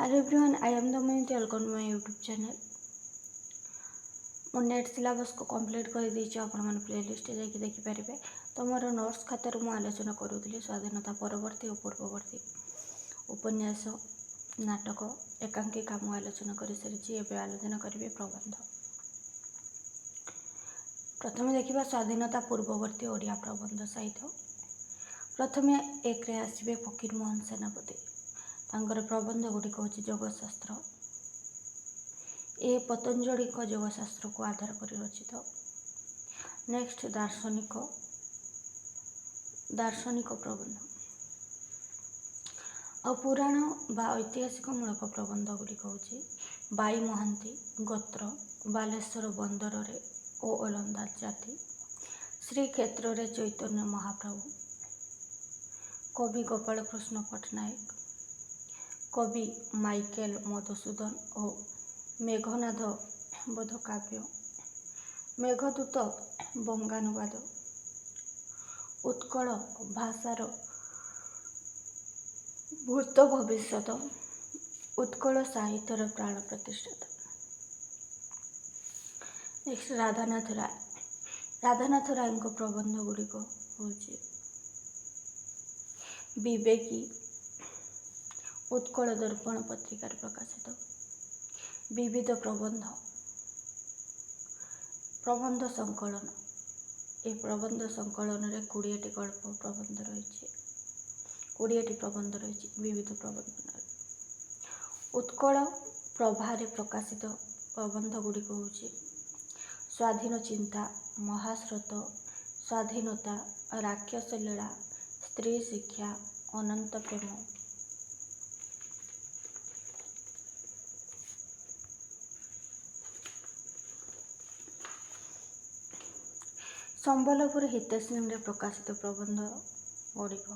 Hello everyone, I am Damayanti. Welcome to my YouTube channel. ମୁଁ net ସିଲାବସ୍କୁ complete କରିଦେଇଛି। ଆପଣମାନେ ପ୍ଲେଲିଷ୍ଟରେ ଯାଇକି ଦେଖିପାରିବେ। ତ ମୋର ନୋଟ୍ସ ଖାତାରୁ ମୁଁ ଆଲୋଚନା କରୁଥିଲି ସ୍ୱାଧୀନତା ପରବର୍ତ୍ତୀ ଓ ପୂର୍ବବର୍ତ୍ତୀ ଉପନ୍ୟାସ, ନାଟକ, ଏକାଙ୍କିକା ମୁଁ ଆଲୋଚନା କରିସାରିଛି। ଏବେ ଆଲୋଚନା କରିବି ପ୍ରବନ୍ଧ। ପ୍ରଥମେ ଦେଖିବା ସ୍ୱାଧୀନତା ପୂର୍ବବର୍ତ୍ତୀ ଓଡ଼ିଆ ପ୍ରବନ୍ଧ ସାହିତ୍ୟ। ପ୍ରଥମେ ଏକରେ ଆସିବେ ଫକୀରମୋହନ ସେନାପତି। ତାଙ୍କର ପ୍ରବନ୍ଧ ଗୁଡ଼ିକ ହେଉଛି ଯୋଗଶାସ୍ତ୍ର। ଏ ପତଞ୍ଜଳିଙ୍କ ଯୋଗଶାସ୍ତ୍ରକୁ ଆଧାର କରି ରଚିତ। ନେକ୍ସଟ ଦାର୍ଶନିକ ପ୍ରବନ୍ଧ। ଆଉ ପୁରାଣ ବା ଐତିହାସିକ ମୂଳକ ପ୍ରବନ୍ଧ ଗୁଡ଼ିକ ହେଉଛି ବାଇ ମହାନ୍ତି, ଗୋତ୍ର, ବାଲେଶ୍ୱର ବନ୍ଦରରେ ଓ ଓଲନ୍ଦାଜ ଜାତି, ଶ୍ରୀକ୍ଷେତ୍ରରେ ଚୈତନ୍ୟ ମହାପ୍ରଭୁ, କବି ଗୋପାଳ କୃଷ୍ଣ ପଟ୍ଟନାୟକ, କବି ମାଇକେଲ ମଧୁସୂଦନ ଓ ମେଘନାଦ ବୋଧ କାବ୍ୟ, ମେଘଦୂତ ବଙ୍ଗାନୁବାଦ, ଉତ୍କଳ ଭାଷାର ଭୂତ ଭବିଷ୍ୟତ, ଉତ୍କଳ ସାହିତ୍ୟର ପ୍ରାଣ ପ୍ରତିଷ୍ଠାତା। ନେକ୍ସଟ ରାଧାନାଥ ରାୟଙ୍କ ପ୍ରବନ୍ଧ ଗୁଡ଼ିକ ହେଉଛି ବିବେକୀ, ଉତ୍କଳ ଦର୍ପଣ ପତ୍ରିକାରେ ପ୍ରକାଶିତ। ବିବିଧ ପ୍ରବନ୍ଧ ସଂକଳନ। ଏହି ପ୍ରବନ୍ଧ ସଂକଳନରେ 20ଟି ପ୍ରବନ୍ଧ ରହିଛି ବିବିଧ ପ୍ରବନ୍ଧନରେ। ଉତ୍କଳ ପ୍ରଭାରେ ପ୍ରକାଶିତ ପ୍ରବନ୍ଧ ଗୁଡ଼ିକ ହେଉଛି ସ୍ୱାଧୀନ ଚିନ୍ତା, ମହାସ୍ରୋତ, ସ୍ୱାଧୀନତା, ରାକ୍ଷସ ଲୀଳା, ସ୍ତ୍ରୀ ଶିକ୍ଷା, ଅନନ୍ତ ପ୍ରେମ। ସମ୍ବଲପୁର ହିତୈଷୀରେ ପ୍ରକାଶିତ ପ୍ରବନ୍ଧ ଗୁଡ଼ିକ।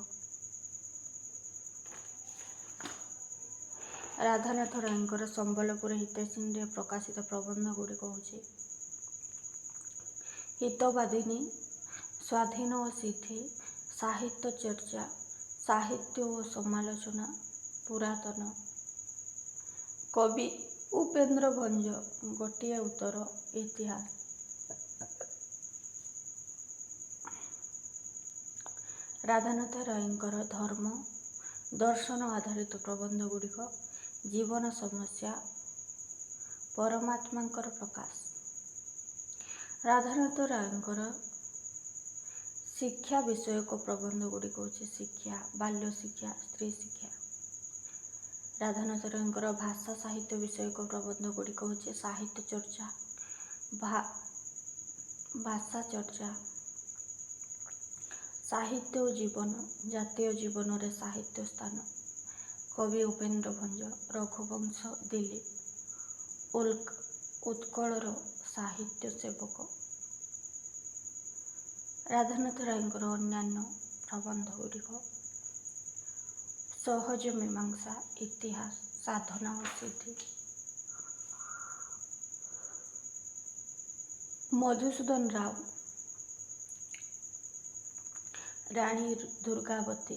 ରାଧାନାଥ ରାୟଙ୍କର ସମ୍ବଲପୁର ହିତୈଷୀରେ ପ୍ରକାଶିତ ପ୍ରବନ୍ଧ ଗୁଡ଼ିକ ହେଉଛି ହିତବାଦିନୀ, ସ୍ୱାଧୀନ ଓ ସିଦ୍ଧି, ସାହିତ୍ୟ ଚର୍ଚ୍ଚା, ସାହିତ୍ୟ ଓ ସମାଲୋଚନା, ପୁରାତନ, କବି ଉପେନ୍ଦ୍ର ଭଞ୍ଜ, ଗୋଟିଏ ଉତ୍ତର, ଇତିହାସ। ରାଧାନାଥ ରାୟଙ୍କର ଧର୍ମ ଦର୍ଶନ ଆଧାରିତ ପ୍ରବନ୍ଧ ଗୁଡ଼ିକ ଜୀବନ ସମସ୍ୟା, ପରମାତ୍ମାଙ୍କର ପ୍ରକାଶ। ରାଧାନାଥ ରାୟଙ୍କର ଶିକ୍ଷା ବିଷୟକ ପ୍ରବନ୍ଧ ଗୁଡ଼ିକ ହେଉଛି ଶିକ୍ଷା, ବାଲ୍ୟ ଶିକ୍ଷା, ସ୍ତ୍ରୀ ଶିକ୍ଷା। ରାଧାନାଥ ରାୟଙ୍କର ଭାଷା ସାହିତ୍ୟ ବିଷୟକ ପ୍ରବନ୍ଧ ଗୁଡ଼ିକ ହେଉଛି ସାହିତ୍ୟ ଚର୍ଚ୍ଚା, ଭାଷା ଚର୍ଚ୍ଚା, ସାହିତ୍ୟ ଓ ଜୀବନ, ଜାତୀୟ ଜୀବନରେ ସାହିତ୍ୟ ସ୍ଥାନ, କବି ଉପେନ୍ଦ୍ର ଭଞ୍ଜ, ରଘୁବଂଶ, ଦିଲ୍ଲୀପ, ଉତ୍କଳର ସାହିତ୍ୟ ସେବକ। ରାଧାନାଥ ରାୟଙ୍କର ଅନ୍ୟାନ୍ୟ ପ୍ରବନ୍ଧ ଗୁଡ଼ିକ ସହଜ ମୀମାଂସା, ଇତିହାସ, ସାଧନା ଓ ସିଦ୍ଧି। ମଧୁସୂଦନ ରାଓ, ରାଣୀ ଦୁର୍ଗାବତୀ,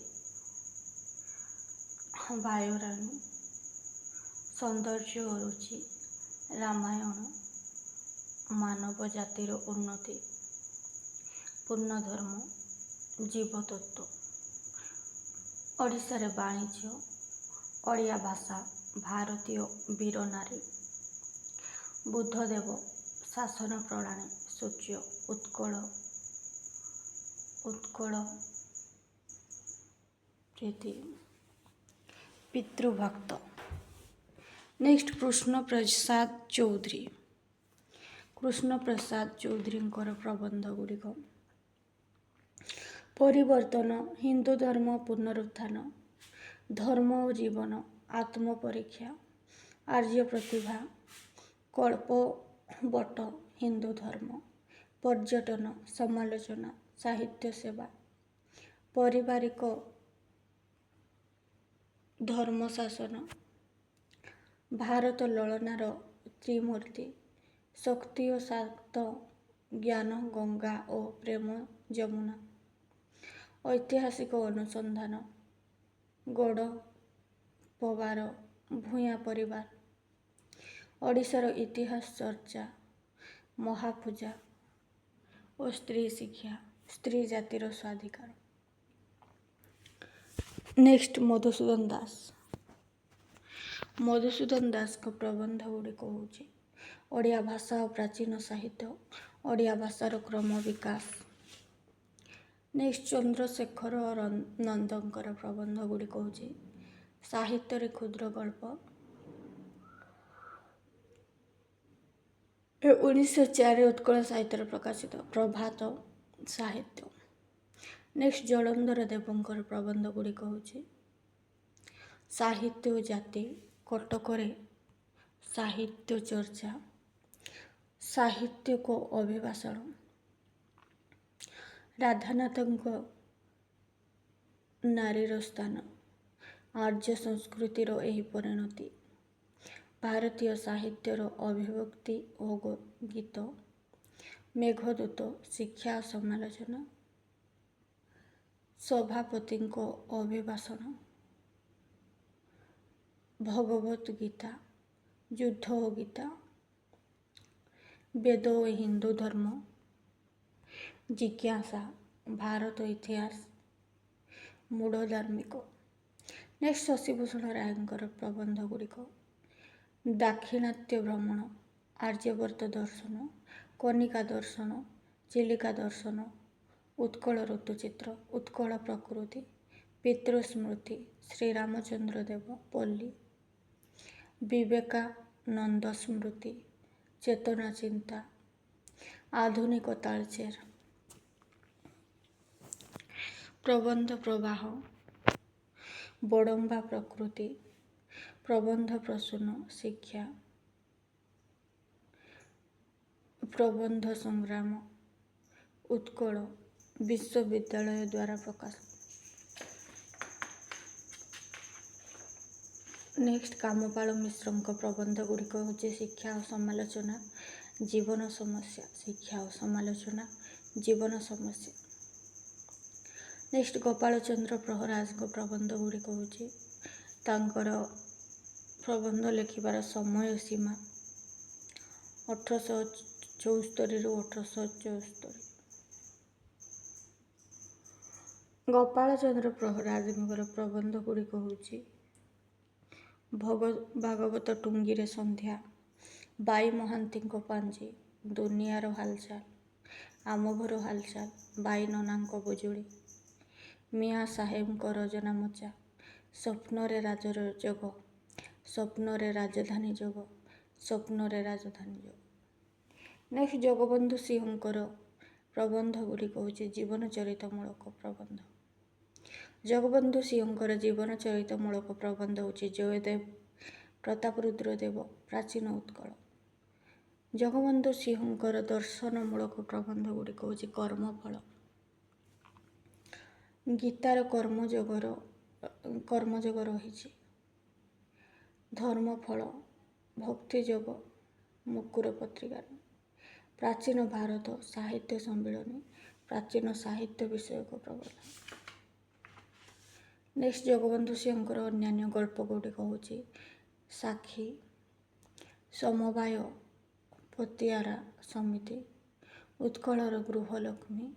ବାୟୁରାଣୀ, ସୌନ୍ଦର୍ଯ୍ୟ ଓ ରୁଚି, ରାମାୟଣ, ମାନବ ଜାତିର ଉନ୍ନତି, ପୂର୍ଣ୍ଣଧର୍ମ, ଜୀବତତ୍ତ୍ୱ, ଓଡ଼ିଶାରେ ବାଣିଜ୍ୟ, ଓଡ଼ିଆ ଭାଷା, ଭାରତୀୟ ବୀରନାରୀ, ବୁଦ୍ଧଦେବ, ଶାସନ ପ୍ରଣାଳୀ, ସୂର୍ଯ୍ୟ, ଉତ୍କଳ ପ୍ରୀତି, ପିତୃଭକ୍ତ। ନେକ୍ସଟ କୃଷ୍ଣପ୍ରସାଦ ଚୌଧୁରୀଙ୍କର ପ୍ରବନ୍ଧ ଗୁଡ଼ିକ ପରିବର୍ତ୍ତନ, ହିନ୍ଦୁ ଧର୍ମ ପୁନରୁତ୍ଥାନ, ଧର୍ମ ଓ ଜୀବନ, ଆତ୍ମପରୀକ୍ଷା, ଆର୍ଯ୍ୟ ପ୍ରତିଭା, କଳ୍ପବଟ, ହିନ୍ଦୁ ଧର୍ମ, ପର୍ଯ୍ୟଟନ, ସମାଲୋଚନା, ସାହିତ୍ୟ ସେବା, ପାରିବାରିକ ଧର୍ମ ଶାସନ, ଭାରତ ଲଳନାର ତ୍ରିମୂର୍ତ୍ତି, ଶକ୍ତି ଓ ଶାକ୍ତ, ଜ୍ଞାନ ଗଙ୍ଗା ଓ ପ୍ରେମ ଯମୁନା, ଐତିହାସିକ ଅନୁସନ୍ଧାନ, ଗଡ଼ପବାର ଭୂୟାଁ ପରିବାର, ଓଡ଼ିଶାର ଇତିହାସ ଚର୍ଚ୍ଚା, ମହାପୂଜା ଓ ସ୍ତ୍ରୀ ଶିକ୍ଷା, ସ୍ତ୍ରୀ ଜାତିର ସ୍ୱାଧିକାର। ନେକ୍ସଟ ମଧୁସୂଦନ ଦାସ। ମଧୁସୂଦନ ଦାସଙ୍କ ପ୍ରବନ୍ଧ ଗୁଡ଼ିକ ହେଉଛି ଓଡ଼ିଆ ଭାଷା ଓ ପ୍ରାଚୀନ ସାହିତ୍ୟ, ଓଡ଼ିଆ ଭାଷାର କ୍ରମ ବିକାଶ। ନେକ୍ସଟ ଚନ୍ଦ୍ରଶେଖର ନନ୍ଦଙ୍କର ପ୍ରବନ୍ଧ ଗୁଡ଼ିକ ହେଉଛି ସାହିତ୍ୟରେ କ୍ଷୁଦ୍ର ଗଳ୍ପ। 1904 ଉତ୍କଳ ସାହିତ୍ୟରେ ପ୍ରକାଶିତ ପ୍ରଭାତ ସାହିତ୍ୟ। ନେକ୍ସଟ ଜଳନ୍ଧର ଦେବଙ୍କର ପ୍ରବନ୍ଧ ଗୁଡ଼ିକ ହେଉଛି ସାହିତ୍ୟ ଓ ଜାତି, କଟକରେ ସାହିତ୍ୟ ଚର୍ଚ୍ଚା, ସାହିତ୍ୟିକ ଅଭିଭାଷଣ। ରାଧାନାଥଙ୍କ ନାରୀର ସ୍ଥାନ, ଆର୍ଯ୍ୟ ସଂସ୍କୃତିର ଏହି ପରିଣତି, ଭାରତୀୟ ସାହିତ୍ୟର ଅଭିବ୍ୟକ୍ତି ଓ ଗୀତ, ମେଘଦୂତ, ଶିକ୍ଷା ଓ ସମାଲୋଚନା, ସଭାପତିଙ୍କ ଅଭିଭାଷଣ, ଭଗବତ ଗୀତା, ଯୁଦ୍ଧ ଓ ଗୀତା, ବେଦ ଓ ହିନ୍ଦୁ ଧର୍ମ, ଜିଜ୍ଞାସା, ଭାରତ ଇତିହାସ, ମୂଢ଼ ଧାର୍ମିକ। ନେକ୍ସଟ ଶଶିଭୂଷଣ ରାୟଙ୍କର ପ୍ରବନ୍ଧ ଗୁଡ଼ିକ ଦାକ୍ଷିଣାତ୍ୟ ଭ୍ରମଣ, ଆର୍ଯ୍ୟବର୍ତ୍ତ ଦର୍ଶନ, କନିକା ଦର୍ଶନ, ଚିଲିକା ଦର୍ଶନ, ଉତ୍କଳ ଋତୁଚିତ୍ର, ଉତ୍କଳ ପ୍ରକୃତି, ପିତୃସ୍ମୃତି, ଶ୍ରୀରାମଚନ୍ଦ୍ର ଦେବ, ପଲ୍ଲୀ, ବିବେକାନନ୍ଦ ସ୍ମୃତି, ଚେତନା ଚିନ୍ତା, ଆଧୁନିକ ତାଳଚେର। ପ୍ରବନ୍ଧ ପ୍ରବାହ, ବଡ଼ମ୍ବା ପ୍ରକୃତି, ପ୍ରବନ୍ଧ ପ୍ରସୂନ, ଶିକ୍ଷା, ପ୍ରବନ୍ଧ ସଂଗ୍ରାମ, ଉତ୍କଳ ବିଶ୍ୱବିଦ୍ୟାଳୟ ଦ୍ୱାରା ପ୍ରକାଶ। ନେକ୍ସଟ କାମପାଳ ମିଶ୍ରଙ୍କ ପ୍ରବନ୍ଧ ଗୁଡ଼ିକ ହେଉଛି ଶିକ୍ଷା ଓ ସମାଲୋଚନା, ଜୀବନ ସମସ୍ୟା, ଶିକ୍ଷା ଓ ସମାଲୋଚନା, ଜୀବନ ସମସ୍ୟା। ନେକ୍ସଟ ଗୋପାଳ ଚନ୍ଦ୍ର ପ୍ରହରାଜଙ୍କ ପ୍ରବନ୍ଧ ଗୁଡ଼ିକ ହେଉଛି ତାଙ୍କର ପ୍ରବନ୍ଧ ଲେଖିବାର ସମୟ ସୀମା 1874ରୁ 1874। ଗୋପାଳ ଚନ୍ଦ୍ର ପ୍ରହରାଜଙ୍କର ପ୍ରବନ୍ଧ ଗୁଡ଼ିକ ହେଉଛି ଭାଗବତ ଟୁଙ୍ଗିରେ ସନ୍ଧ୍ୟା, ବାଇ ମହାନ୍ତିଙ୍କ ପାଞ୍ଜି, ଦୁନିଆର ହାଲଚାଲ, ଆମ ଘର ହାଲଚାଲ, ବାଇ ନନାଙ୍କ ବୁଜୁଳି, ମିଆଁ ସାହେବଙ୍କ ରଜନାମଚା, ସ୍ୱପ୍ନରେ ରାଜଯୋଗ, ସ୍ୱପ୍ନରେ ରାଜଧାନୀ ଯୋଗ, ସ୍ୱପ୍ନରେ ରାଜଧାନୀ ଯୋଗ। ନେକ୍ସଟ ଜଗବନ୍ଧୁ ସିଂହଙ୍କର ପ୍ରବନ୍ଧ ଗୁଡ଼ିକ ହେଉଛି ଜୀବନ ଚରିତମୂଳକ ପ୍ରବନ୍ଧ। ଜଗବନ୍ଧୁ ସିଂହଙ୍କର ଜୀବନ ଚରିତମୂଳକ ପ୍ରବନ୍ଧ ହେଉଛି ଜୟଦେବ, ପ୍ରତାପରୁଦ୍ର ଦେବ, ପ୍ରାଚୀନ ଉତ୍କଳ। ଜଗବନ୍ଧୁ ସିଂହଙ୍କର ଦର୍ଶନମୂଳକ ପ୍ରବନ୍ଧ ଗୁଡ଼ିକ ହେଉଛି କର୍ମଫଳ। ଗୀତାର କର୍ମଯୋଗ ରହିଛି, ଧର୍ମଫଳ, ଭକ୍ତିଯୋଗ, ମୁକୁର ପତ୍ରିକାରେ, ପ୍ରାଚୀନ ଭାରତ ସାହିତ୍ୟ ସମ୍ମିଳନୀ, ପ୍ରାଚୀନ ସାହିତ୍ୟ ବିଷୟକ ପ୍ରବନ୍ଧ। ନେକ୍ସଟ ଜଗବନ୍ଧୁ ସିଂହଙ୍କର ଅନ୍ୟାନ୍ୟ ଗଳ୍ପ ଗୁଡ଼ିକ ହେଉଛି ସାକ୍ଷୀ, ସମବାୟ ପତିଆରା ସମିତି, ଉତ୍କଳର ଗୃହଲକ୍ଷ୍ମୀ,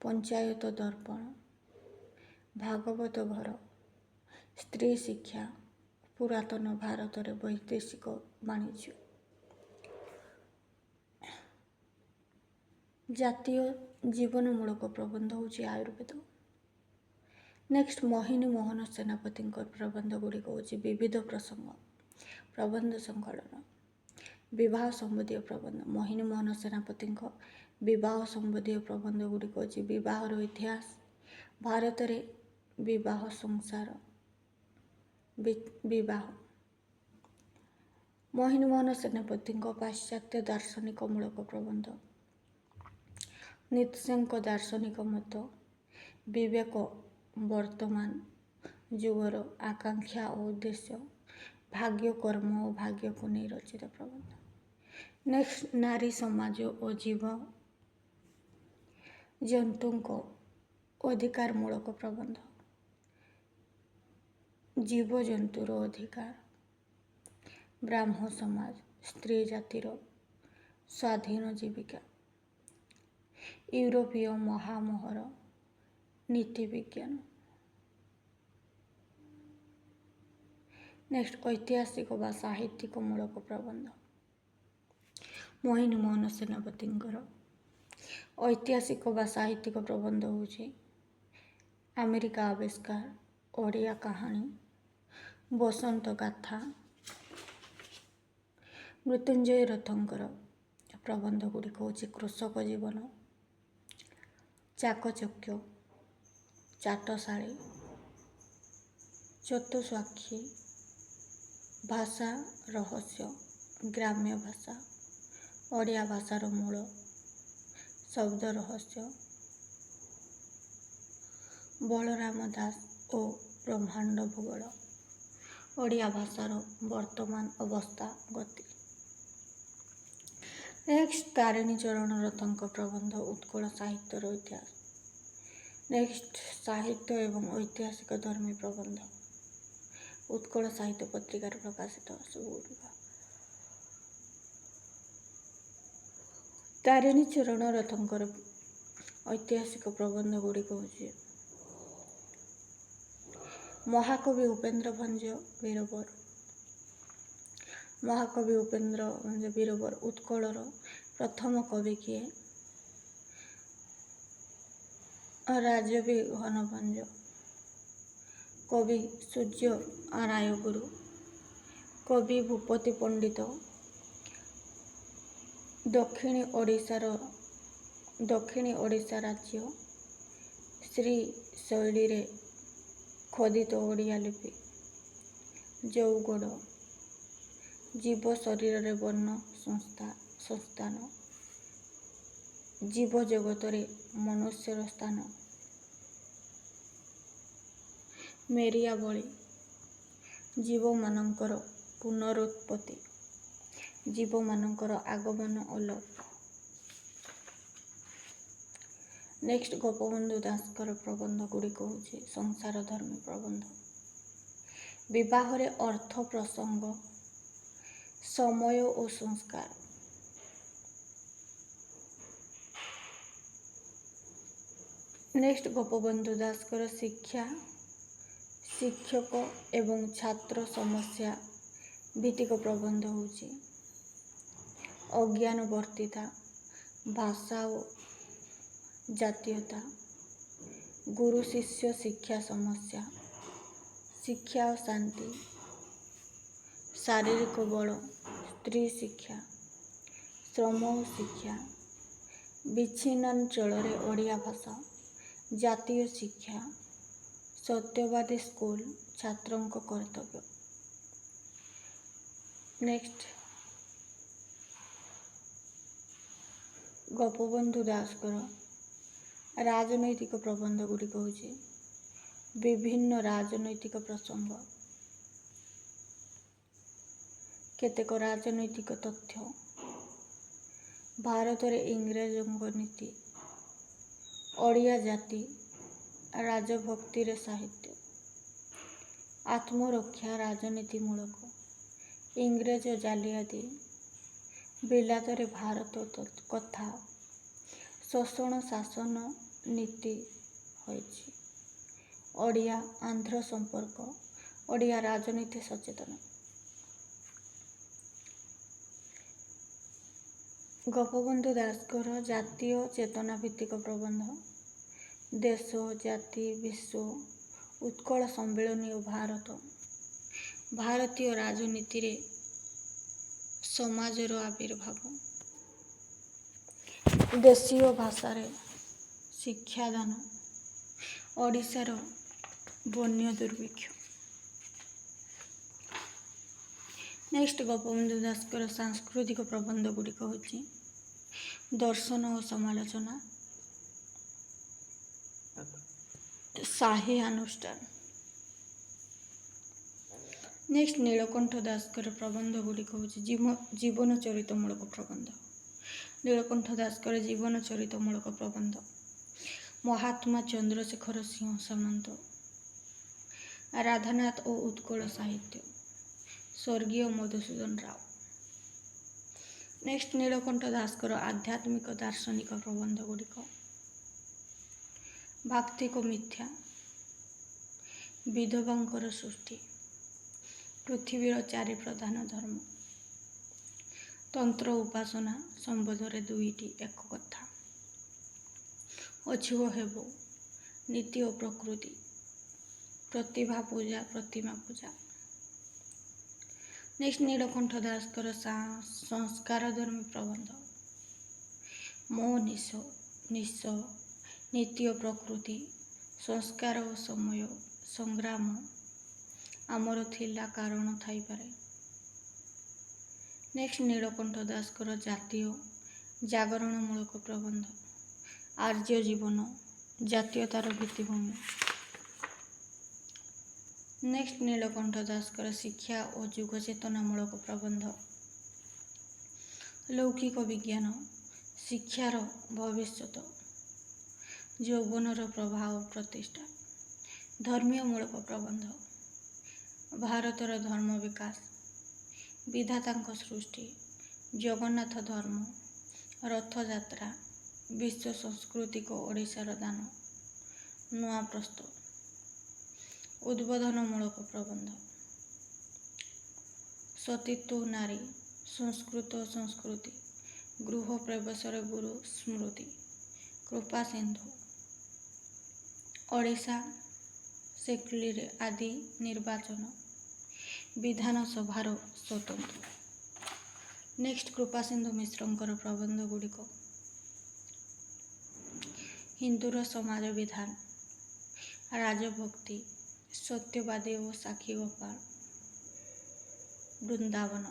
ପଞ୍ଚାୟତ ଦର୍ପଣ, ଭାଗବତ ଘର, ସ୍ତ୍ରୀ ଶିକ୍ଷା, ପୁରାତନ ଭାରତରେ ବୈଦେଶିକ ବାଣିଜ୍ୟ। ଜାତୀୟ ଜୀବନମୂଳକ ପ୍ରବନ୍ଧ ହେଉଛି ଆୟୁର୍ବେଦ। ନେକ୍ସଟ ମୋହିନୀ ମୋହନ ସେନାପତିଙ୍କ ପ୍ରବନ୍ଧ ଗୁଡ଼ିକ ହେଉଛି ବିବିଧ ପ୍ରସଙ୍ଗ, ପ୍ରବନ୍ଧ ସଂକଳନ, ବିବାହ ସମ୍ବନ୍ଧୀୟ ପ୍ରବନ୍ଧ। ମୋହିନୀ ମୋହନ ସେନାପତିଙ୍କ ବିବାହ ସମ୍ବନ୍ଧୀୟ ପ୍ରବନ୍ଧ ଗୁଡ଼ିକ ହେଉଛି ବିବାହର ଇତିହାସ, ଭାରତରେ ବିବାହ ସଂସାର, ବିବାହ। ମୋହିନୀ ମୋହନ ସେନାପତିଙ୍କ ପାଶ୍ଚାତ୍ୟ ଦାର୍ଶନିକ ମୂଳକ ପ୍ରବନ୍ଧ, ନିତ୍ସେଙ୍କ ଦାର୍ଶନିକ ମତ, ବିବେକ ବର୍ତ୍ତମାନ ଯୁଗର ଆକାଂକ୍ଷା ଓ ଉଦ୍ଦେଶ୍ୟ, ଭାଗ୍ୟ କର୍ମ ଓ ଭାଗ୍ୟକୁ ନେଇ ରଚିତ ପ୍ରବନ୍ଧ। ନେକ୍ସଟ ନାରୀ ସମାଜ ଓ ଜୀବଜନ୍ତୁଙ୍କ ଅଧିକାରମୂଳକ ପ୍ରବନ୍ଧ, ଜୀବଜନ୍ତୁର ଅଧିକାର, ବ୍ରାହ୍ମ ସମାଜ, ସ୍ତ୍ରୀ ଜାତିର ସ୍ୱାଧୀନ ଜୀବିକା, ୟୁରୋପୀୟ ମହାମୋହର ନୀତି ବିଜ୍ଞାନ। ନେକ୍ସଟ ଐତିହାସିକ ବା ସାହିତ୍ୟିକ ମୂଳକ ପ୍ରବନ୍ଧ। ମୋହିନୀ ମୋହନ ସେନାପତିଙ୍କର ଐତିହାସିକ ବା ସାହିତ୍ୟିକ ପ୍ରବନ୍ଧ ହେଉଛି ଆମେରିକା ଆବିଷ୍କାର, ଓଡ଼ିଆ କାହାଣୀ, ବସନ୍ତ ଗାଥା। ମୃତ୍ୟୁଞ୍ଜୟ ରଥଙ୍କର ପ୍ରବନ୍ଧ ଗୁଡ଼ିକ ହେଉଛି କୃଷକ ଜୀବନ, ଚାକଚକ୍ୟ, ଚାଟଶାଳୀ, ଚତୁସ୍ୱାକ୍ଷୀ, ଭାଷା ରହସ୍ୟ, ଗ୍ରାମ୍ୟ ଭାଷା, ଓଡ଼ିଆ ଭାଷାର ମୂଳ, ଶବ୍ଦ ରହସ୍ୟ, ବଳରାମ ଦାସ ଓ ବ୍ରହ୍ମାଣ୍ଡ ଭୂଗୋଳ, ଓଡ଼ିଆ ଭାଷାର ବର୍ତ୍ତମାନ ଅବସ୍ଥା ଗତି। ନେକ୍ସଟ ତାରିଣୀ ଚରଣ ରଥଙ୍କ ପ୍ରବନ୍ଧ ଉତ୍କଳ ସାହିତ୍ୟର ଇତିହାସ। ନେକ୍ସଟ ସାହିତ୍ୟ ଏବଂ ଐତିହାସିକ ଧର୍ମୀ ପ୍ରବନ୍ଧ ଉତ୍କଳ ସାହିତ୍ୟ ପତ୍ରିକାରେ ପ୍ରକାଶିତ ସବୁଗୁଡ଼ିକ। ତାରିଣୀ ଚରଣ ରଥଙ୍କର ଐତିହାସିକ ପ୍ରବନ୍ଧ ଗୁଡ଼ିକ ହେଉଛି ମହାକବି ଉପେନ୍ଦ୍ର ଭଞ୍ଜ ବୀରବର। ମହାକବି ଉପେନ୍ଦ୍ର ଭଞ୍ଜ ବୀରବର ଉତ୍କଳର ପ୍ରଥମ କବି କିଏ? ରାଜବୀ ଘନଭଞ୍ଜ। କବି ସୂର୍ଯ୍ୟ ରାୟଗୁରୁ। କବି ଭୂପତି ପଣ୍ଡିତ। ଦକ୍ଷିଣୀ ଓଡ଼ିଶା ରାଜ୍ୟ ଶ୍ରୀ ଶୈଳୀରେ ଖୋଦିତ ଓଡ଼ିଆ ଲିପି। ଯଉଗଡ଼। ଜୀବ ଶରୀରରେ ବର୍ଣ୍ଣ ସଂସ୍ଥାନ। ଜୀବ ଜଗତରେ ମନୁଷ୍ୟର ସ୍ଥାନ। ମେରିଆବଳୀ। ଜୀବମାନଙ୍କର ପୁନରୁତ୍ପତ୍ତି। ଜୀବମାନଙ୍କର ଆଗମନ ଓ ଲୋପ। ନେକ୍ସଟ ଗୋପବନ୍ଧୁ ଦାସଙ୍କର ପ୍ରବନ୍ଧ ଗୁଡ଼ିକ ହେଉଛି ସଂସାର ଧର୍ମୀ ପ୍ରବନ୍ଧ। ବିବାହରେ ଅର୍ଥ ପ୍ରସଙ୍ଗ, ସମୟ ଓ ସଂସ୍କାର। ନେକ୍ସଟ ଗୋପବନ୍ଧୁ ଦାସଙ୍କର ଶିକ୍ଷା, ଶିକ୍ଷକ ଏବଂ ଛାତ୍ର ସମସ୍ୟା ଭିତ୍ତିକ ପ୍ରବନ୍ଧ ହେଉଛି ଅଜ୍ଞାନବର୍ତ୍ତିତା, ଭାଷା ଓ ଜାତୀୟତା, ଗୁରୁ ଶିଷ୍ୟ ଶିକ୍ଷା ସମସ୍ୟା, ଶିକ୍ଷା ଓ ଶାନ୍ତି, ଶାରୀରିକ ବଳ, ସ୍ତ୍ରୀ ଶିକ୍ଷା, ଶ୍ରମ ଓ ଶିକ୍ଷା, ବିଚ୍ଛିନ୍ନାଞ୍ଚଳରେ ଓଡ଼ିଆ ଭାଷା, ଜାତୀୟ ଶିକ୍ଷା, ସତ୍ୟବାଦୀ ସ୍କୁଲ, ଛାତ୍ରଙ୍କ କର୍ତ୍ତବ୍ୟ। ନେକ୍ସଟ ଗୋପବନ୍ଧୁ ଦାସଙ୍କର ରାଜନୈତିକ ପ୍ରବନ୍ଧ ଗୁଡ଼ିକ ହେଉଛି ବିଭିନ୍ନ ରାଜନୈତିକ ପ୍ରସଙ୍ଗ, କେତେକ ରାଜନୈତିକ ତଥ୍ୟ, ଭାରତରେ ଇଂରେଜଙ୍କ ନୀତି, ଓଡ଼ିଆ ଜାତି, ରାଜଭକ୍ତିରେ ସାହିତ୍ୟ, ଆତ୍ମରକ୍ଷା ରାଜନୀତିମୂଳକ, ଇଂରେଜ ଜାଲିଆତି, ବିଲାତରେ ଭାରତ କଥା, ଶୋଷଣ ଶାସନ ନୀତି ହୋଇଛି, ଓଡ଼ିଆ ଆନ୍ଧ୍ର ସମ୍ପର୍କ, ଓଡ଼ିଆ ରାଜନୀତି ସଚେତନ। ଗୋପବନ୍ଧୁ ଦାସଙ୍କର ଜାତୀୟ ଚେତନା ଭିତ୍ତିକ ପ୍ରବନ୍ଧ ଦେଶ, ଜାତି, ବିଶ୍ୱ, ଉତ୍କଳ ସମ୍ମିଳନୀ ଓ ଭାରତ, ଭାରତୀୟ ରାଜନୀତିରେ ସମାଜର ଆବିର୍ଭାବ, ଦେଶୀୟ ଭାଷାରେ ଶିକ୍ଷାଦାନ, ଓଡ଼ିଶାର ବନ୍ୟ ଦୁର୍ଭିକ୍ଷ। ନେକ୍ସଟ ଗୋପବନ୍ଧୁ ଦାସଙ୍କର ସାଂସ୍କୃତିକ ପ୍ରବନ୍ଧ ଗୁଡ଼ିକ ହେଉଛି ଦର୍ଶନ ଓ ସମାଲୋଚନା, ସାହି ଅନୁଷ୍ଠାନ। ନେକ୍ସଟ ନୀଳକଣ୍ଠ ଦାସଙ୍କର ପ୍ରବନ୍ଧ ଗୁଡ଼ିକ ହେଉଛି ଜୀବନ ଚରିତମୂଳକ ପ୍ରବନ୍ଧ। ନୀଳକଣ୍ଠ ଦାସଙ୍କର ଜୀବନ ଚରିତମୂଳକ ପ୍ରବନ୍ଧ ମହାତ୍ମା ଚନ୍ଦ୍ରଶେଖର ସିଂହ ସାମନ୍ତ, ରାଧାନାଥ ଓ ଉତ୍କଳ ସାହିତ୍ୟ, ସ୍ୱର୍ଗୀୟ ମଧୁସୂଦନ ରାଓ। ନେକ୍ସଟ ନୀଳକଣ୍ଠ ଦାସଙ୍କର ଆଧ୍ୟାତ୍ମିକ ଦାର୍ଶନିକ ପ୍ରବନ୍ଧ ଗୁଡ଼ିକ। ଭାକ୍ତିକ ମିଥ୍ୟା, ବିଧବାଙ୍କର ସୃଷ୍ଟି, ପୃଥିବୀର 4 ପ୍ରଧାନ ଧର୍ମ, ତନ୍ତ୍ର ଉପାସନା ସମ୍ବନ୍ଧରେ 2ଟି ଏକ କଥା, ଅଛି ଓ ହେବ, ନୀତି ଓ ପ୍ରକୃତି, ପ୍ରତିଭା ପୂଜା, ପ୍ରତିମା ପୂଜା। ନେକ୍ସଟ ନୀଳକଣ୍ଠ ଦାସଙ୍କର ସଂସ୍କାର ଧର୍ମୀ ପ୍ରବନ୍ଧ। ମୋ ନିଶ, ନୀତି ଓ ପ୍ରକୃତି, ସଂସ୍କାର ଓ ସମୟ, ସଂଗ୍ରାମ ଆମର ଥିଲା କାରଣ ଥାଇପାରେ। ନେକ୍ସଟ ନୀଳକଣ୍ଠ ଦାସଙ୍କର ଜାତୀୟ ଜାଗରଣମୂଳକ ପ୍ରବନ୍ଧ। ଆର୍ଯ୍ୟ ଜୀବନ, ଜାତୀୟତାର ଭିତ୍ତିଭୂମି। ନେକ୍ସଟ ନୀଳକଣ୍ଠ ଦାସଙ୍କର ଶିକ୍ଷା ଓ ଯୁଗ ଚେତନାମୂଳକ ପ୍ରବନ୍ଧ। ଲୌକିକ ବିଜ୍ଞାନ, ଶିକ୍ଷାର ଭବିଷ୍ୟତ, ଯୌବନର ପ୍ରଭାବ ପ୍ରତିଷ୍ଠା। ଧର୍ମୀୟମୂଳକ ପ୍ରବନ୍ଧ। ଭାରତର ଧର୍ମ ବିକାଶ, ବିଧାତାଙ୍କ ସୃଷ୍ଟି, ଜଗନ୍ନାଥ ଧର୍ମ, ରଥଯାତ୍ରା, ବିଶ୍ୱ ସଂସ୍କୃତିକ ଓଡ଼ିଶାର ଦାନ, ନୂଆ ପ୍ରସ୍ତୁତ। ଉଦ୍ବୋଧନମୂଳକ ପ୍ରବନ୍ଧ। ସତୀତ୍ୱ ନାରୀ, ସଂସ୍କୃତ ସଂସ୍କୃତି, ଗୃହ ପ୍ରବେଶରେ ଗୁରୁ ସ୍ମୃତି, କୃପା ସିନ୍ଧୁ, ଓଡ଼ିଶା ସେକ୍ୟୁଲାର ଆଦି ନିର୍ବାଚନ, ବିଧାନସଭାର ସ୍ୱତନ୍ତ୍ର। ନେକ୍ସଟ କୃପାସିନ୍ଧୁ ମିଶ୍ରଙ୍କର ପ୍ରବନ୍ଧ ଗୁଡ଼ିକ। ହିନ୍ଦୁର ସମାଜ ବିଧାନ, ରାଜଭକ୍ତି, ସତ୍ୟବାଦୀ ଓ ସାକ୍ଷୀ ଗୋପାଳ, ବୃନ୍ଦାବନ।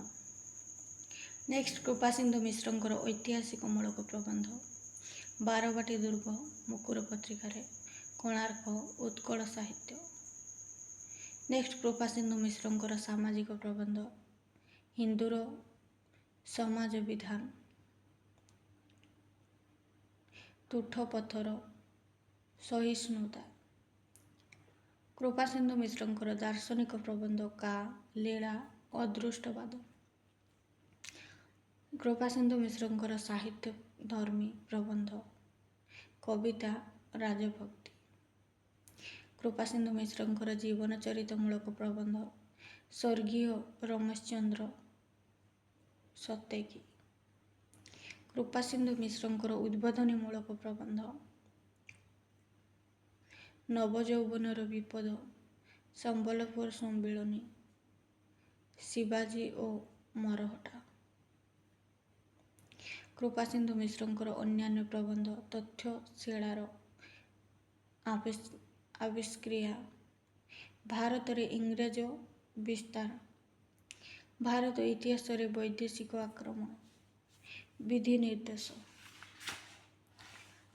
ନେକ୍ସଟ କୃପାସିନ୍ଧୁ ମିଶ୍ରଙ୍କର ଐତିହାସିକ ମୂଳକ ପ୍ରବନ୍ଧ। ବାରବାଟୀ ଦୁର୍ଗ, ମୁକୁର ପତ୍ରିକାରେ, କୋଣାର୍କ, ଉତ୍କଳ ସାହିତ୍ୟ। ନେକ୍ସଟ କୃପାସିନ୍ଧୁ ମିଶ୍ରଙ୍କର ସାମାଜିକ ପ୍ରବନ୍ଧ। ହିନ୍ଦୁର ସମାଜ ବିଧାନ, ତୁଠ ପଥର, ସହିଷ୍ଣୁତା। କୃପାସିନ୍ଧୁ ମିଶ୍ରଙ୍କର ଦାର୍ଶନିକ ପ୍ରବନ୍ଧ। କା ଲୀଳା, ଅଦୃଷ୍ଟବାଦ। କୃପାସିନ୍ଧୁ ମିଶ୍ରଙ୍କର ସାହିତ୍ୟ ଧର୍ମୀ ପ୍ରବନ୍ଧ। କବିତା, ରାଜଭକ୍ତି। କୃପାସିନ୍ଧୁ ମିଶ୍ରଙ୍କର ଜୀବନ ଚରିତମୂଳକ ପ୍ରବନ୍ଧ। ସ୍ୱର୍ଗୀୟ ରମେଶଚନ୍ଦ୍ର ସତେକି। କୃପାସିନ୍ଧୁ ମିଶ୍ରଙ୍କର ଉଦ୍ବୋଧନୀମୂଳକ ପ୍ରବନ୍ଧ। ନବଯୌବନର ବିପଦ, ସମ୍ବଲପୁର ସମ୍ମିଳନୀ, ଶିବାଜୀ ଓ ମରହଟ୍ଟା। କୃପାସିନ୍ଧୁ ମିଶ୍ରଙ୍କର ଅନ୍ୟାନ୍ୟ ପ୍ରବନ୍ଧ। ତକ୍ଷଶିଳାର ଆବିଷ୍କ୍ରିୟା, ଭାରତରେ ଇଂରେଜ ବିସ୍ତାର, ଭାରତ ଇତିହାସରେ ବୈଦେଶିକ ଆକ୍ରମଣ, ବିଧି ନିର୍ଦ୍ଦେଶ।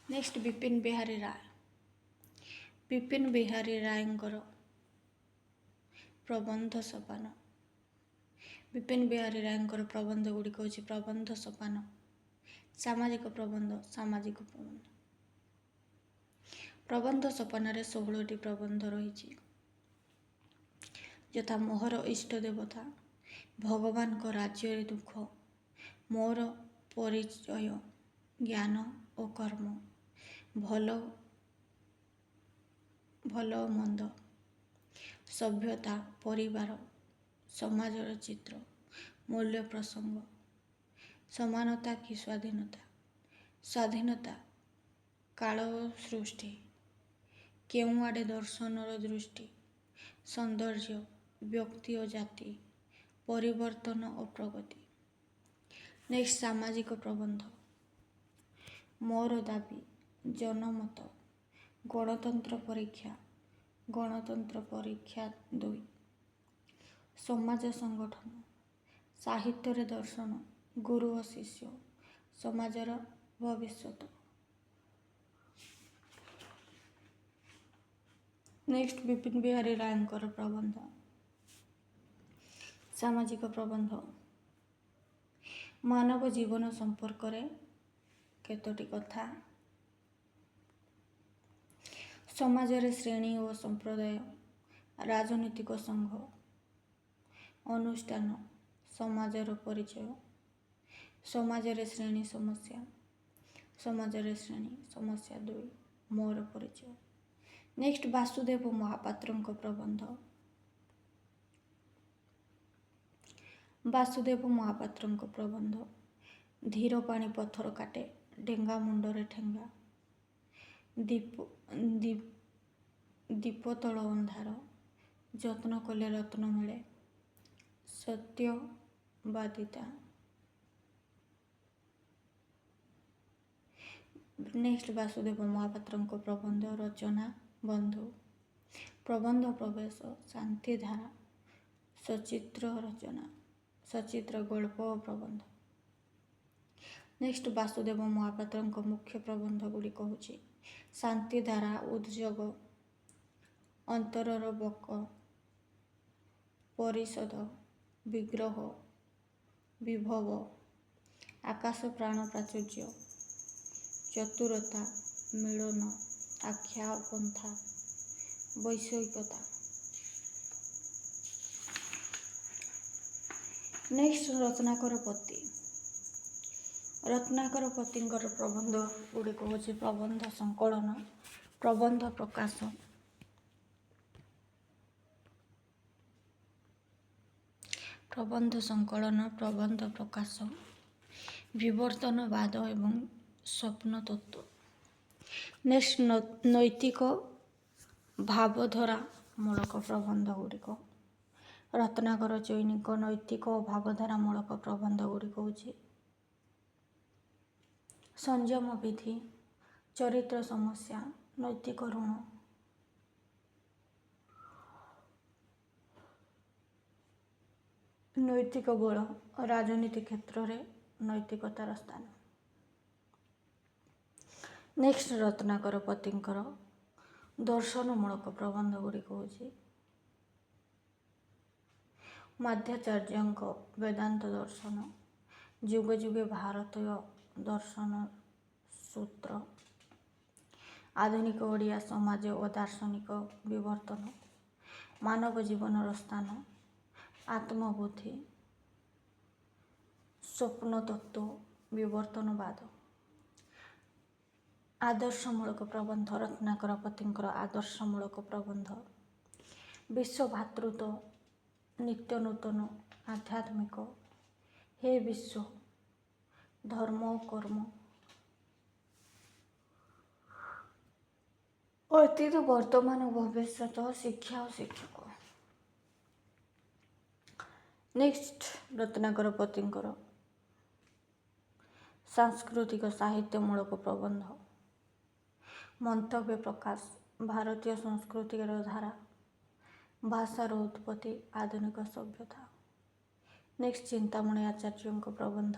ନେକ୍ସଟ ବିପିନ ବିହାରୀ ରାୟ। ବିପିନ ବିହାରୀ ରାୟଙ୍କର ପ୍ରବନ୍ଧ ସୋପାନ। ବିପିନ ବିହାରୀ ରାୟଙ୍କର ପ୍ରବନ୍ଧ ଗୁଡ଼ିକ ହେଉଛି ପ୍ରବନ୍ଧ ସୋପାନ, ସାମାଜିକ ପ୍ରବନ୍ଧ, ସାମାଜିକ ପ୍ରବନ୍ଧ। ପ୍ରବନ୍ଧ ସୋପାନରେ 16ଟି ପ୍ରବନ୍ଧ ରହିଛି, ଯଥା ମୋହର ଇଷ୍ଟ ଦେବତା, ଭଗବାନଙ୍କ ରାଜ୍ୟରେ ଦୁଃଖ, ମୋର ପରିଚୟ, ଜ୍ଞାନ ଓ କର୍ମ, ଭଲ ଓ ମନ୍ଦ, ସଭ୍ୟତା, ପରିବାର, ସମାଜର ଚିତ୍ର, ମୂଲ୍ୟ ପ୍ରସଙ୍ଗ, ସମାନତା କି ସ୍ୱାଧୀନତା, ସ୍ୱାଧୀନତା, କାଳ ଓ ସୃଷ୍ଟି, କେଉଁଆଡ଼େ ଦର୍ଶନର ଦୃଷ୍ଟି, ସୌନ୍ଦର୍ଯ୍ୟ, ବ୍ୟକ୍ତି ଓ ଜାତି, ପରିବର୍ତ୍ତନ ଓ ପ୍ରଗତି। ନେକ୍ସଟ ସାମାଜିକ ପ୍ରବନ୍ଧ। ମୋର ଦାବି, ଜନମତ, ଗଣତନ୍ତ୍ର ପରୀକ୍ଷା, ଗଣତନ୍ତ୍ର ପରୀକ୍ଷା 2, ସମାଜ ସଂଗଠନ, ସାହିତ୍ୟରେ ଦର୍ଶନ, ଗୁରୁ ଓ ଶିଷ୍ୟ, ସମାଜର ଭବିଷ୍ୟତ। ନେକ୍ସଟ ବିପିନ ବିହାରୀ ରାୟଙ୍କର ପ୍ରବନ୍ଧ। ସାମାଜିକ ପ୍ରବନ୍ଧ। ମାନବ ଜୀବନ ସମ୍ପର୍କରେ କେତୋଟି କଥା, ସମାଜରେ ଶ୍ରେଣୀ ଓ ସମ୍ପ୍ରଦାୟ, ରାଜନୈତିକ ସଂଘ, ଅନୁଷ୍ଠାନ ସମାଜର ପରିଚୟ, ସମାଜରେ ଶ୍ରେଣୀ ସମସ୍ୟା, ସମାଜରେ ଶ୍ରେଣୀ ସମସ୍ୟା 2 ମୋର ପରିଚୟ। ନେକ୍ସଟ ବାସୁଦେବ ମହାପାତ୍ରଙ୍କ ପ୍ରବନ୍ଧ। ବାସୁଦେବ ମହାପାତ୍ରଙ୍କ ପ୍ରବନ୍ଧ। ଧୀର ପାଣି ପଥର କାଟେ, ଡେଙ୍ଗା ମୁଣ୍ଡରେ ଠେଙ୍ଗା, ଦୀପ ତଳ ଅନ୍ଧାର, ଯତ୍ନ କଲେ ରତ୍ନ ମିଳେ, ସତ୍ୟବାଦିତା। ନେକ୍ସଟ ବାସୁଦେବ ମହାପାତ୍ରଙ୍କ ପ୍ରବନ୍ଧ ରଚନା ବନ୍ଧୁ। ପ୍ରବନ୍ଧ ପ୍ରବେଶ ଶାନ୍ତିଧାରା, ସଚିତ୍ର ରଚନା, ସଚିତ୍ର ଗଳ୍ପ ଓ ପ୍ରବନ୍ଧ। ନେକ୍ସଟ ବାସୁଦେବ ମହାପାତ୍ରଙ୍କ ମୁଖ୍ୟ ପ୍ରବନ୍ଧ ଗୁଡ଼ିକ ହେଉଛି ଶାନ୍ତିଧାରା, ଉଦ୍ଯୋଗ, ଅନ୍ତରର ବକ, ପରିଷଦ, ବିଗ୍ରହ, ବିଭବ, ଆକାଶ ପ୍ରାଣ ପ୍ରାଚୁର୍ଯ୍ୟ, ଚତୁରତା, ମିଳନ, ଆଖ୍ୟା ପନ୍ଥା, ବୈଷୟିକତା। ନେକ୍ସଟ ରତ୍ନାକର ପତି। ରତ୍ନାକର ପତିଙ୍କର ପ୍ରବନ୍ଧ ଗୁଡ଼ିକ ହେଉଛି ପ୍ରବନ୍ଧ ସଂକଳନ, ପ୍ରବନ୍ଧ ପ୍ରକାଶ, ପ୍ରବନ୍ଧ ସଂକଳନ, ପ୍ରବନ୍ଧ ପ୍ରକାଶ, ବିବର୍ତ୍ତନବାଦ ଏବଂ ସ୍ୱପ୍ନ ତତ୍ତ୍ୱ। ନେକ୍ସଟ ନୈତିକ ଭାବଧାରା ମୂଳକ ପ୍ରବନ୍ଧ ଗୁଡ଼ିକ। ରତ୍ନାକର ଚୈନିକ ନୈତିକ ଓ ଭାବଧାରା ମୂଳକ ପ୍ରବନ୍ଧ ଗୁଡ଼ିକ ହେଉଛି ସଂଯମ ବିଧି, ଚରିତ୍ର ସମସ୍ୟା, ନୈତିକ ଋଣ, ନୈତିକ ବଳ, ରାଜନୀତି କ୍ଷେତ୍ରରେ ନୈତିକତାର ସ୍ଥାନ। ନେକ୍ସଟ ରତ୍ନାକର ପତିଙ୍କର ଦର୍ଶନମୂଳକ ପ୍ରବନ୍ଧ ଗୁଡ଼ିକ ହେଉଛି ମାଧ୍ୟାଚାର୍ଯ୍ୟଙ୍କ ବେଦାନ୍ତ ଦର୍ଶନ, ଯୁଗେ ଯୁଗେ ଭାରତୀୟ ଦର୍ଶନ ସୂତ୍ର, ଆଧୁନିକ ଓଡ଼ିଆ ସମାଜ ଓ ଦାର୍ଶନିକ ବିବର୍ତ୍ତନ, ମାନବ ଜୀବନର ସ୍ଥାନ, ଆତ୍ମବୁଦ୍ଧି, ସ୍ୱପ୍ନ ତତ୍ତ୍ୱ, ବିବର୍ତ୍ତନବାଦ। ଆଦର୍ଶମୂଳକ ପ୍ରବନ୍ଧ ରତ୍ନାକର ପତିଙ୍କର ଆଦର୍ଶମୂଳକ ପ୍ରବନ୍ଧ ବିଶ୍ୱ ଭାତୃତ୍ୱ, ନିତ୍ୟ ନୂତନ, ଆଧ୍ୟାତ୍ମିକ, ହେ ବିଶ୍ୱ, ଧର୍ମ ଓ କର୍ମ, ଅତୀତ ବର୍ତ୍ତମାନ ଓ ଭବିଷ୍ୟତ, ଶିକ୍ଷା ଓ ଶିକ୍ଷକ। ନେକ୍ସଟ ରତ୍ନାକର ପତିଙ୍କର ସାଂସ୍କୃତିକ ସାହିତ୍ୟମୂଳକ ପ୍ରବନ୍ଧ ମନ୍ତବ୍ୟ ପ୍ରକାଶ, ଭାରତୀୟ ସଂସ୍କୃତିର ଧାରା, ଭାଷାର ଉତ୍ପତ୍ତି, ଆଧୁନିକ ସଭ୍ୟତା। ନେକ୍ସଟ ଚିନ୍ତାମଣି ଆଚାର୍ଯ୍ୟଙ୍କ ପ୍ରବନ୍ଧ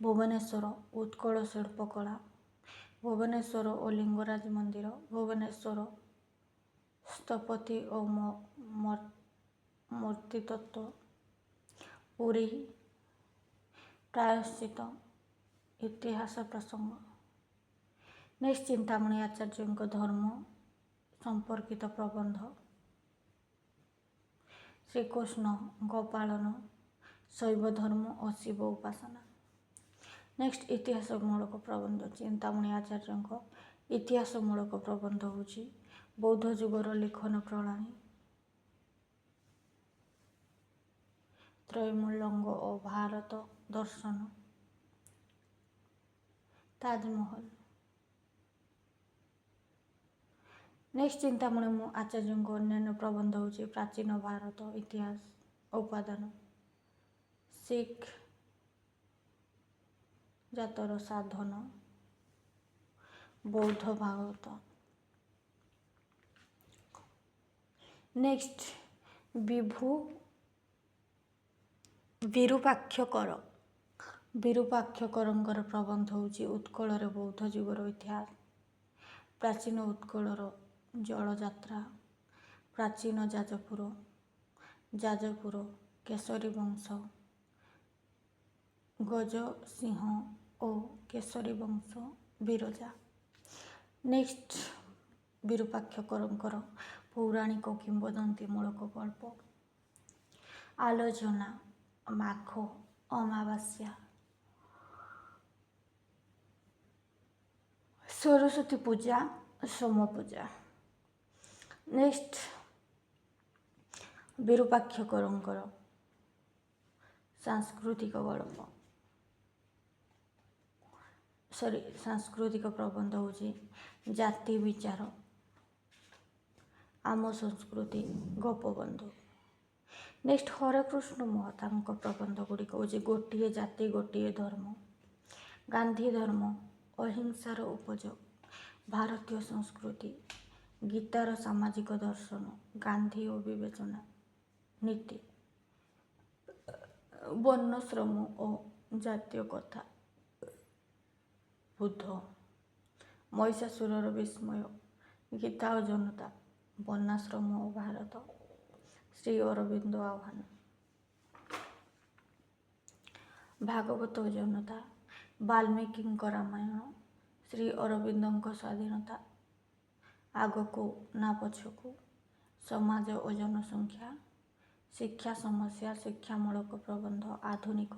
ଭୁବନେଶ୍ୱର, ଉତ୍କଳ ଶିଳ୍ପକଳା, ଭୁବନେଶ୍ୱର ଓ ଲିଙ୍ଗରାଜ ମନ୍ଦିର, ଭୁବନେଶ୍ୱର ସ୍ଥପତି ଓ ମୂର୍ତ୍ତିତତ୍ତ୍ୱ, ପୁରୀ ପ୍ରାୟଶ୍ଚିତ, ଇତିହାସ ପ୍ରସଙ୍ଗ। ନେକ୍ସଟ ଚିନ୍ତାମଣି ଆଚାର୍ଯ୍ୟଙ୍କ ଧର୍ମ ସମ୍ପର୍କିତ ପ୍ରବନ୍ଧ ଶ୍ରୀକୃଷ୍ଣ ଗୋପାଳନ, ଶୈବ ଧର୍ମ ଓ ଶିବ ଉପାସନା। ନେକ୍ସଟ ଇତିହାସମୂଳକ ପ୍ରବନ୍ଧ ଚିନ୍ତାମଣି ଆଚାର୍ଯ୍ୟଙ୍କ ଇତିହାସମୂଳକ ପ୍ରବନ୍ଧ ହେଉଛି ବୌଦ୍ଧ ଯୁଗର ଲିଖନ ପ୍ରଣାଳୀ, ତ୍ରୈମୂଳ୍ୟଙ୍ଗ ଓ ଭାରତ ଦର୍ଶନ, ତାଜମହଲ। ନେକ୍ସଟ ଚିନ୍ତାମଣି ଆଚାର୍ଯ୍ୟଙ୍କ ଅନ୍ୟାନ୍ୟ ପ୍ରବନ୍ଧ ହେଉଛି ପ୍ରାଚୀନ ଭାରତ ଇତିହାସ, ଉପାଦାନ, ଶିଖ ଜାତର ସାଧନ, ବୌଦ୍ଧ ଭାଗବତ। ନେକ୍ସଟ ବିରୁପାକ୍ଷକର। ବିରୁପାକ୍ଷକରଙ୍କର ପ୍ରବନ୍ଧ ହେଉଛି ଉତ୍କଳରେ ବୌଦ୍ଧ ଯୁଗର ଇତିହାସ, ପ୍ରାଚୀନ ଉତ୍କଳର ଜଳଯାତ୍ରା, ପ୍ରାଚୀନ ଯାଜପୁର କେଶରୀ ବଂଶ, ଗଜସିଂହ ଓ କେଶରୀ ବଂଶ, ବିରଜା। ନେକ୍ସଟ ବିରୁପାକ୍ଷକରଙ୍କର ପୌରାଣିକ କିମ୍ବଦନ୍ତୀ ମୂଳକ ଗଳ୍ପ ଆଲୋଚନା, ମାଘ ଅମାବାସ୍ୟା, ସରସ୍ୱତୀ ପୂଜା, ସୋମ ପୂଜା। ନେକ୍ସଟ ବିରୁପାକ୍ଷକରଙ୍କର ସାଂସ୍କୃତିକ ଗଳ୍ପ ସାଂସ୍କୃତିକ ପ୍ରବନ୍ଧ ହେଉଛି ଜାତି ବିଚାର, ଆମ ସଂସ୍କୃତି, ଗୋପବନ୍ଧୁ। ନେକ୍ସଟ ହରେକୃଷ୍ଣ ମହତାଙ୍କ ପ୍ରବନ୍ଧ ଗୁଡ଼ିକ ହେଉଛି ଗୋଟିଏ ଜାତି ଗୋଟିଏ ଧର୍ମ, ଗାନ୍ଧୀ ଧର୍ମ, ଅହିଂସାର ଉପଯୋଗ, ଭାରତୀୟ ସଂସ୍କୃତି, ଗୀତାର ସାମାଜିକ ଦର୍ଶନ, ଗାନ୍ଧୀ ଓ ବିବେଚନା ନୀତି, ବର୍ଣ୍ଣଶ୍ରମ ଓ ଜାତୀୟ କଥା, ବୁଦ୍ଧ, ମହିଷାସୁରର ବିସ୍ମୟ, ଗୀତା ଓ ଜନତା, ବର୍ଣ୍ଣାଶ୍ରମ ଓ ଭାରତ, ଶ୍ରୀ ଅରବିନ୍ଦ ଆହ୍ୱାନ, ଭାଗବତ ଓ ଜନତା, ବାଲ୍ମୀକିଙ୍କ ରାମାୟଣ, ଶ୍ରୀ ଅରବିନ୍ଦଙ୍କ ସ୍ୱାଧୀନତା, ଆଗକୁ ନା ପଛକୁ, ସମାଜ ଓ ଜନସଂଖ୍ୟା, ଶିକ୍ଷା ସମସ୍ୟା, ଶିକ୍ଷାମୂଳକ ପ୍ରବନ୍ଧ, ଆଧୁନିକ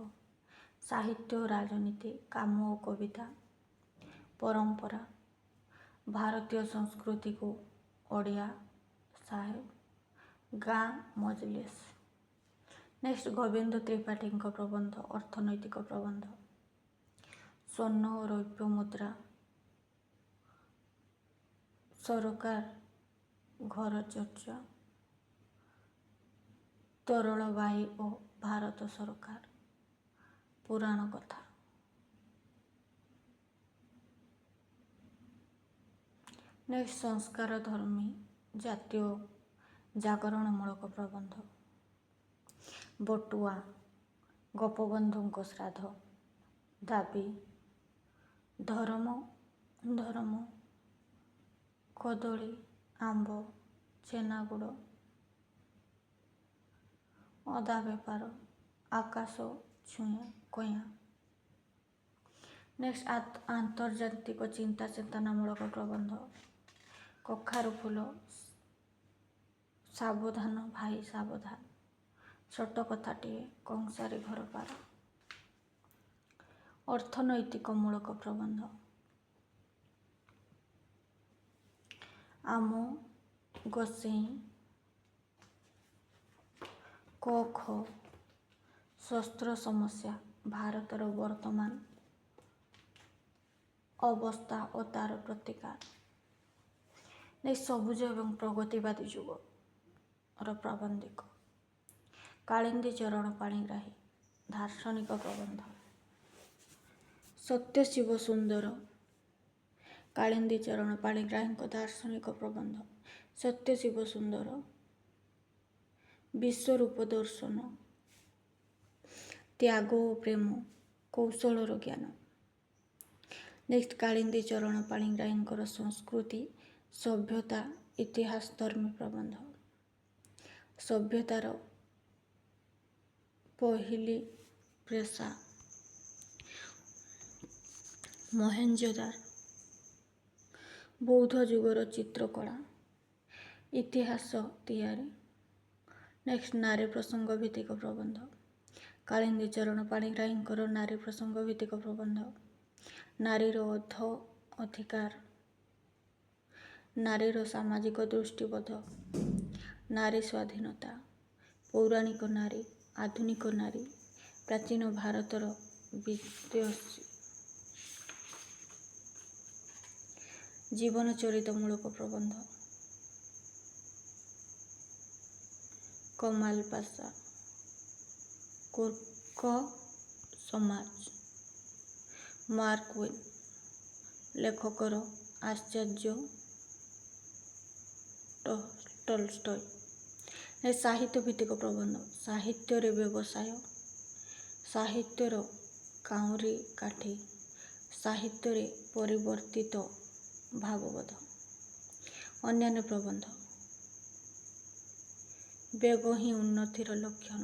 ସାହିତ୍ୟ ଓ ରାଜନୀତି, କାମ ଓ କବିତା, ପରମ୍ପରା, ଭାରତୀୟ ସଂସ୍କୃତିକୁ ଓଡ଼ିଆ ସାହେବ, ଗାଁ ମଜଲିସ୍। ନେକ୍ସଟ ଗୋବିନ୍ଦ ତ୍ରିପାଠୀଙ୍କ ପ୍ରବନ୍ଧ ଅର୍ଥନୈତିକ ପ୍ରବନ୍ଧ, ସ୍ୱର୍ଣ୍ଣ ଓ ରୌପ୍ୟ ମୁଦ୍ରା, ସରକାର ଘର ଚର୍ଚ୍ଚା, ତରଳବାଇ ଓ ଭାରତ ସରକାର, ପୁରାଣ କଥା। ନେକ୍ସଟ ସଂସ୍କାର ଧର୍ମୀ ଜାତୀୟ ଜାଗରଣମୂଳକ ପ୍ରବନ୍ଧ, ବଟୁଆ, ଗୋପବନ୍ଧୁଙ୍କ ଶ୍ରାଦ୍ଧ, ଦାବି, ଧର୍ମ, କଦଳୀ, ଆମ୍ବ, ଛେନାଗୁଡ଼, ଅଦା ବେପାର, ଆକାଶ ଛୁଆଁ କୟାଁ। ନେକ୍ସଟ ଆନ୍ତର୍ଜାତିକ ଚିନ୍ତା ଚେତନାମୂଳକ ପ୍ରବନ୍ଧ, କଖାରୁ ଫୁଲ, ସାବଧାନ ଭାଇ ସାବଧାନ, ଛୋଟ କଥାଟିଏ, କଂସାରୀ ଘର ପାର। ଅର୍ଥନୈତିକ ମୂଳକ ପ୍ରବନ୍ଧ, ଆମ ଗୋସେଇଁ, କ ଖ, ଶସ୍ତ୍ର ସମସ୍ୟା, ଭାରତର ବର୍ତ୍ତମାନ ଅବସ୍ଥା ଓ ତାର ପ୍ରତିକାର। ସବୁଜ ଏବଂ ପ୍ରଗତିବାଦୀ ଯୁଗର ପ୍ରାବନ୍ଧିକ, କାଳିନ୍ଦୀ ଚରଣ ପାଣିଗ୍ରାହୀ, ଦାର୍ଶନିକ ପ୍ରବନ୍ଧ, ସତ୍ୟଶିବ ସୁନ୍ଦର, କାଳିନ୍ଦୀ ଚରଣ ପାଣିଗ୍ରାହୀଙ୍କ ଦାର୍ଶନିକ ପ୍ରବନ୍ଧ, ସତ୍ୟଶିବ ସୁନ୍ଦର, ବିଶ୍ୱରୂପ ଦର୍ଶନ, ତ୍ୟାଗ ଓ ପ୍ରେମ, କୌଶଳର ଜ୍ଞାନ। ନେକ୍ସଟ କାଳିନ୍ଦୀ ଚରଣ ପାଣିଗ୍ରାହୀଙ୍କର ସଂସ୍କୃତି, ସଭ୍ୟତା, ଇତିହାସ ଧର୍ମୀ ପ୍ରବନ୍ଧ, ସଭ୍ୟତାର ପହିଲି ପ୍ରେସା, ମହେଞ୍ଜୋଦାର, ବୌଦ୍ଧ ଯୁଗର ଚିତ୍ରକଳା, ଇତିହାସ ତିଆରି। ନେକ୍ସଟ ନାରୀ ପ୍ରସଙ୍ଗ ଭିତ୍ତିକ ପ୍ରବନ୍ଧ, କାଳିନ୍ଦୀ ଚରଣ ପାଣିଗ୍ରାହୀଙ୍କର ନାରୀ ପ୍ରସଙ୍ଗ ଭିତ୍ତିକ ପ୍ରବନ୍ଧ, ନାରୀର ଅଧିକାର, ନାରୀର ସାମାଜିକ ଦୃଷ୍ଟିବୋଧ, ନାରୀ ସ୍ୱାଧୀନତା, ପୌରାଣିକ ନାରୀ, ଆଧୁନିକ ନାରୀ, ପ୍ରାଚୀନ ଭାରତର ବିଦୁଷୀ, ଜୀବନ ଚରିତମୂଳକ ପ୍ରବନ୍ଧ, କମାଲ ପାସା, କୁର୍କ ସମାଜ, ମାର୍କ ୱିନ୍, ଲେଖକର ଆଚାର୍ଯ୍ୟ ଟଲଷ୍ଟୟ। ସାହିତ୍ୟ ଭିତ୍ତିକ ପ୍ରବନ୍ଧ, ସାହିତ୍ୟରେ ବ୍ୟବସାୟ, ସାହିତ୍ୟର କାଉଁରୀ କାଠି, ସାହିତ୍ୟରେ ପରିବର୍ତ୍ତିତ ଭାବବୋଧ। ଅନ୍ୟାନ୍ୟ ପ୍ରବନ୍ଧ, ବେଗ ହିଁ ଉନ୍ନତିର ଲକ୍ଷଣ,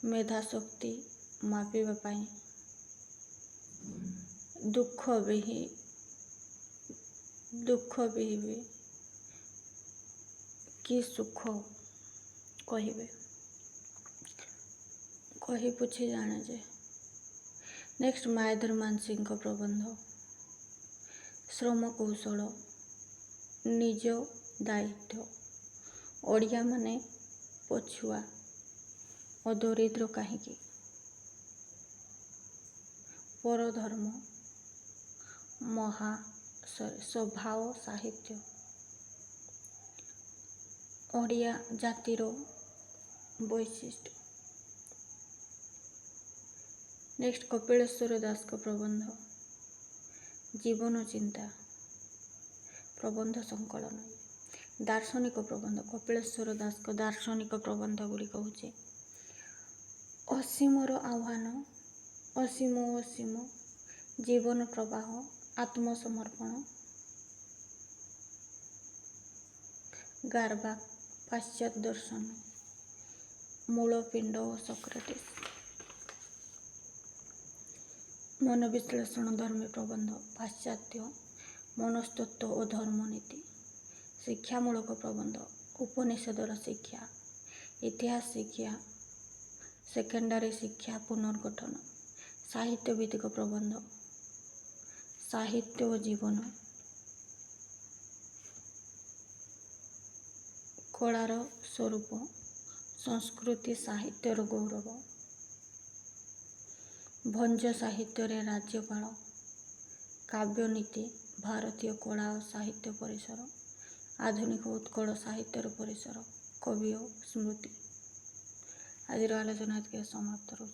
ମେଧାଶକ୍ତି ମାପିବା ପାଇଁ, ଦୁଃଖ ବିହିବେ କି ସୁଖ କହିବେ। कही पुछी जाने जे। नेक्स्ट मायाधर मानसिंह प्रबंध श्रम कौशल निज दायित्व ओडिया माने पछुआ और दरिद्र कहीं परधर्म स्वभाव साहित्य ओडिया जातिर वैशिष्ट्य। नेक्स्ट कपिलेश्वर दास को प्रबंध जीवन चिंता प्रबंध संकलन। दार्शनिक प्रबंध कपिलेश्वर दास को दार्शनिक प्रबंध गुड़िक हूँ असीमर आह्वान असीम असीम जीवन प्रवाह आत्मसमर्पण गार्बा पाश्चात्य दर्शन मूलपिंड और सॉक्रेटिस। मनोविश्लेषण धर्मी प्रबंध पाश्चात्य मनस्तत्व और धर्मनीति। शिक्षामूलक प्रबंध उपनिषदर शिक्षा इतिहास शिक्षा सेकेंडरी शिक्षा पुनर्गठन। साहित्य भित्तिक प्रबंध साहित्य व जीवन कलार स्वरूप संस्कृति साहित्यर गौरव भंज साहित्य राज्यपाल काव्यनीति भारतीय कला और साहित्य परिसर आधुनिक उत्कल साहित्यर परिसर कवि और स्मृति। आज आलोचना समाप्त हो।